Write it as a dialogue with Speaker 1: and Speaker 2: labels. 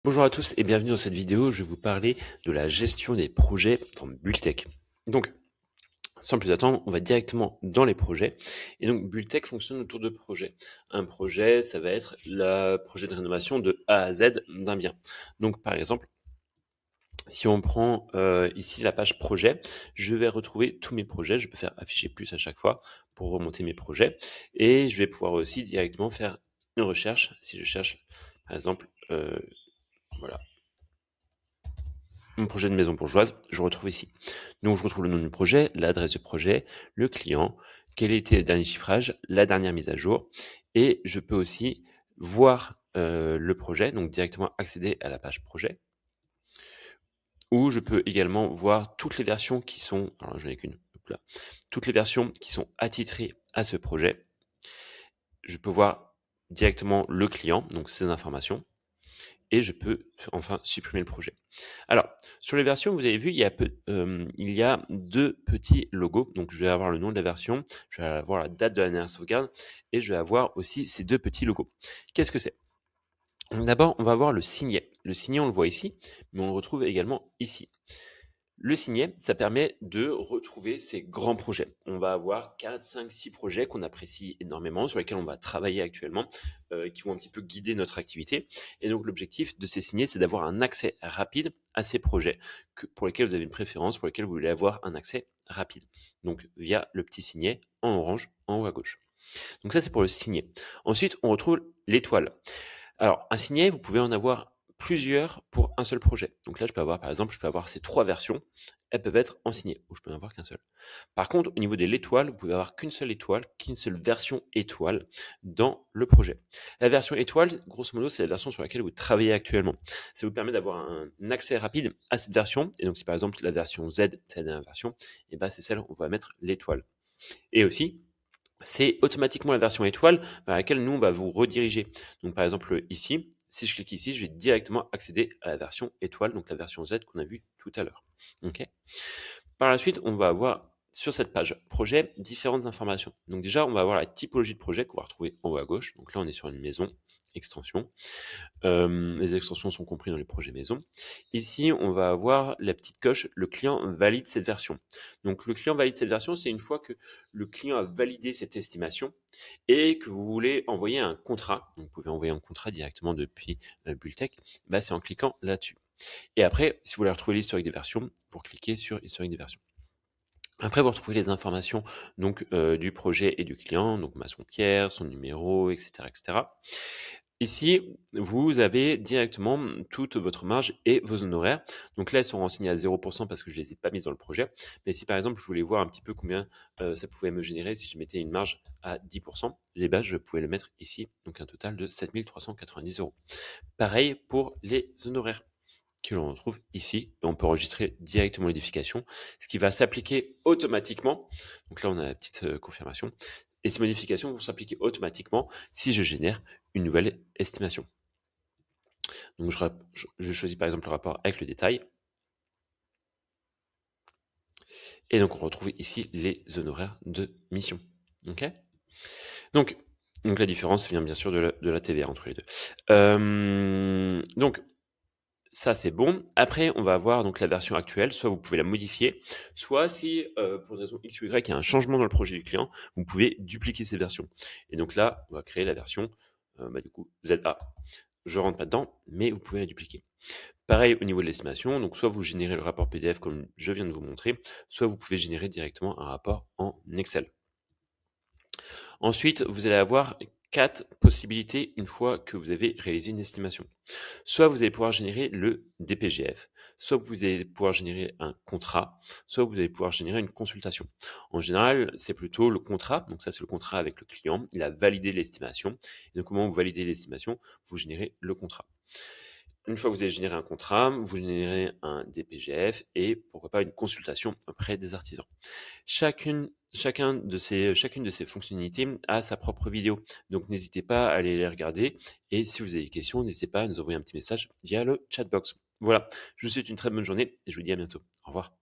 Speaker 1: Bonjour à tous et bienvenue dans cette vidéo. Je vais vous parler de la gestion des projets dans Bulltech. Donc, sans plus attendre, on va directement dans les projets. Et donc, Bulltech fonctionne autour de projets. Un projet, ça va être le projet de rénovation de A à Z d'un bien. Donc, par exemple, si on prend ici la page projet, je vais retrouver tous mes projets. Je peux faire afficher plus à chaque fois pour remonter mes projets. Et je vais pouvoir aussi directement faire une recherche. Si je cherche, par exemple, voilà, mon projet de maison bourgeoise, je retrouve ici. Donc je retrouve le nom du projet, l'adresse du projet, le client, quel était le dernier chiffrage, la dernière mise à jour, et je peux aussi voir le projet, donc directement accéder à la page projet, ou je peux également voir toutes les versions qui sont, alors je n'en ai qu'une, hop là, toutes les versions qui sont attitrées à ce projet. Je peux voir directement le client, donc ses informations, et je peux enfin supprimer le projet. Alors, sur les versions, vous avez vu, il y a deux petits logos. Donc, je vais avoir le nom de la version, je vais avoir la date de la dernière sauvegarde, et je vais avoir aussi ces deux petits logos. Qu'est-ce que c'est? D'abord, on va avoir le signet. Le signet, on le voit ici, mais on le retrouve également ici. Le signet, ça permet de retrouver ces grands projets. On va avoir 4, 5, 6 projets qu'on apprécie énormément, sur lesquels on va travailler actuellement, qui vont un petit peu guider notre activité. Et donc l'objectif de ces signets, c'est d'avoir un accès rapide à ces projets pour lesquels vous avez une préférence, pour lesquels vous voulez avoir un accès rapide. Donc via le petit signet en orange en haut à gauche. Donc ça, c'est pour le signet. Ensuite, on retrouve l'étoile. Alors, un signet, vous pouvez en avoir plusieurs pour un seul projet. Donc là, je peux avoir, par exemple, je peux avoir ces 3 versions. Elles peuvent être en signet, ou je peux en avoir qu'un seul. Par contre, au niveau de l'étoile, vous pouvez avoir qu'une seule étoile, qu'une seule version étoile dans le projet. La version étoile, grosso modo, c'est la version sur laquelle vous travaillez actuellement. Ça vous permet d'avoir un accès rapide à cette version. Et donc, si par exemple la version Z, c'est la dernière version, et ben c'est celle où on va mettre l'étoile. Et aussi, c'est automatiquement la version étoile vers laquelle nous, on va vous rediriger. Donc, par exemple, ici, si je clique ici, je vais directement accéder à la version étoile, donc la version Z qu'on a vue tout à l'heure. Ok. Par la suite, on va avoir sur cette page projet différentes informations. Donc déjà, on va avoir la typologie de projet qu'on va retrouver en haut à gauche. Donc là, on est sur une maison, extension. Les extensions sont comprises dans les projets maison. Ici, on va avoir la petite coche, le client valide cette version. Donc, le client valide cette version, c'est une fois que le client a validé cette estimation et que vous voulez envoyer un contrat. Donc, vous pouvez envoyer un contrat directement depuis Bulltech. Bah, c'est en cliquant là-dessus. Et après, si vous voulez retrouver l'historique des versions, vous cliquez sur historique des versions. Après, vous retrouvez les informations donc du projet et du client, donc maçon Pierre, son numéro, etc., etc. Ici, vous avez directement toute votre marge et vos honoraires. Donc là, elles sont renseignées à 0% parce que je ne les ai pas mises dans le projet. Mais si par exemple, je voulais voir un petit peu combien ça pouvait me générer si je mettais une marge à 10%, les bases, je pouvais le mettre ici. Donc un total de 7 390 euros. Pareil pour les honoraires que l'on retrouve ici. Et on peut enregistrer directement l'édification, ce qui va s'appliquer automatiquement. Donc là, on a la petite confirmation. Et ces modifications vont s'appliquer automatiquement si je génère une nouvelle estimation. Donc je choisis par exemple le rapport avec le détail. Et donc on retrouve ici les honoraires de mission. Ok. Donc la différence vient bien sûr de la TVA entre les deux. Donc ça, c'est bon. Après, on va avoir donc la version actuelle. Soit vous pouvez la modifier, soit si pour une raison X ou Y, il y a un changement dans le projet du client, vous pouvez dupliquer cette version. Et donc là, on va créer la version du coup ZA. Je rentre pas dedans, mais vous pouvez la dupliquer. Pareil au niveau de l'estimation, donc soit vous générez le rapport PDF comme je viens de vous montrer, soit vous pouvez générer directement un rapport en Excel. Ensuite, vous allez avoir 4 possibilités une fois que vous avez réalisé une estimation. Soit vous allez pouvoir générer le DPGF, soit vous allez pouvoir générer un contrat, soit vous allez pouvoir générer une consultation. En général, c'est plutôt le contrat, donc ça c'est le contrat avec le client, il a validé l'estimation. Et donc comment vous validez l'estimation? Vous générez le contrat. Une fois que vous avez généré un contrat, vous générez un DPGF et pourquoi pas une consultation auprès des artisans. Chacune de ces fonctionnalités a sa propre vidéo. Donc n'hésitez pas à aller les regarder. Et si vous avez des questions, n'hésitez pas à nous envoyer un petit message via le chatbox. Voilà, je vous souhaite une très bonne journée et je vous dis à bientôt. Au revoir.